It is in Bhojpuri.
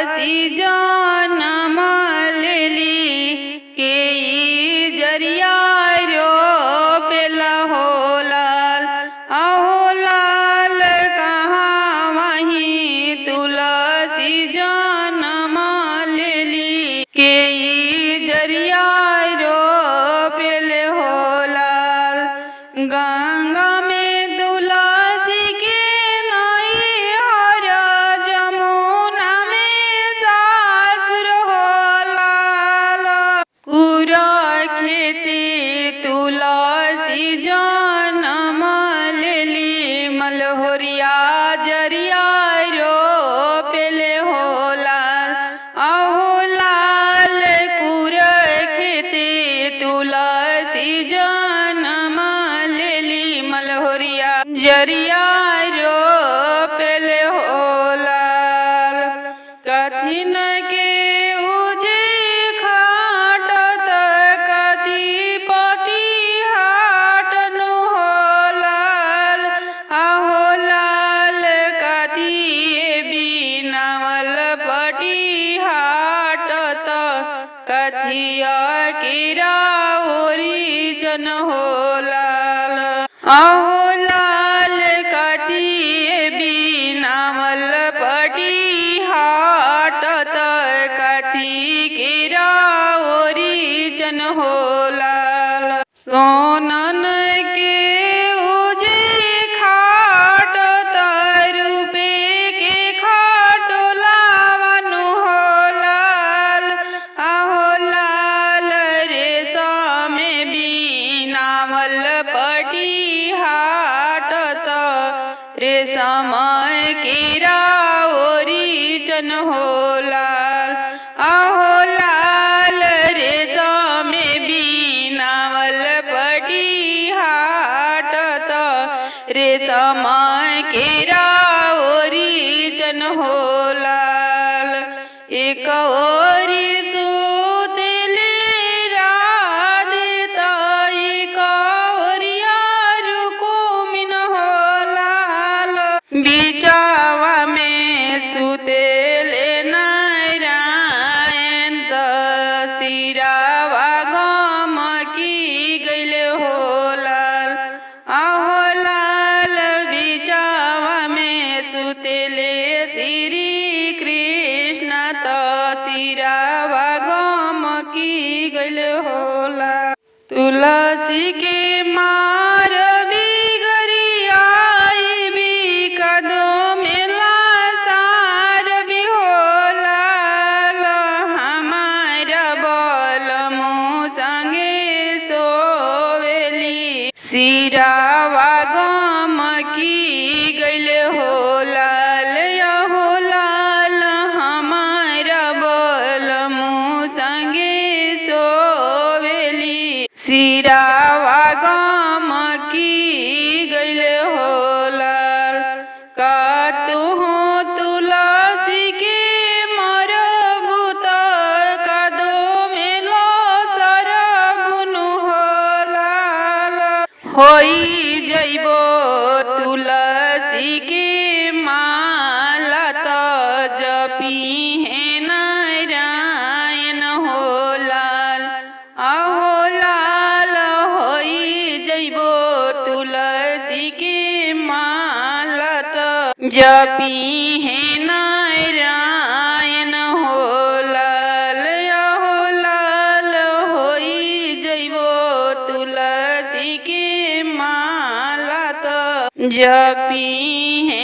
तुलसी जनम लेली के जरिया रोपेल हो लाल। अहो लाल कहाँ वहीं तुलसी जनम लेली के जरिया रोपेल हो लाल। गंगा में तुलसी के नैहर जमुना में सासुर हो लाल। कुरखेती तुलसी जनम लेली मलहोरिया जरिया रोपेल हो लाल। अहो लाल कुरखेती तुलसी जनम लेली मलहोरिया जरिया रोपेल हो लाल। कथिन के उजे खाटत कति पटिहाटन हो लाल। अहो लाल कति बिनावल पटिहाटत कथिया कीरा ओरिजन हो लाल। अहो लाल कति बिनावल पटिहाटत कथि कीरा ओरिजन हो लाल। सोनन के उजे खाटत रूपे के खाटोलावन हो लाल। अहो लाल रेशम बिनावल पटिहाटत रेशम कीरा ओरिजन हो लाल। अहो लाल रेशम बिनावल पटिहाटत रेशम कीरा ओरिजन हो लाल। एक ओरी सुतेली राधित एक ओरिया रुकुमिन हो लाल। बिचावा में सुतेले नारायण सिरावा गम की गइल हो लाल। अहो लाल बिचावा में सुतेले श्री कृष्ण सिरावा गम की गइल हो लाल। तुलसी के मार बिगरियाई भी कदो मेला सार भी हो लाल। हमारा बलमु संगे सोवेली सिरावा गम की गइल हो लाल। अहो लाल हमारा बलमु संगे सोवेली सिरावा गम की गइल हो लाल। कतहु तुलसी के मरबुत कदो मेलो सरबुनु हो लाल। होई जइबो तुलसी के माला त जपिहे नारायण हो लाल। अहो लाल होई जइबो तुलसी के माला त जपिहे नारायण हो लाल। अहो लाल होई जइबो तुलसी के माला त जपिहे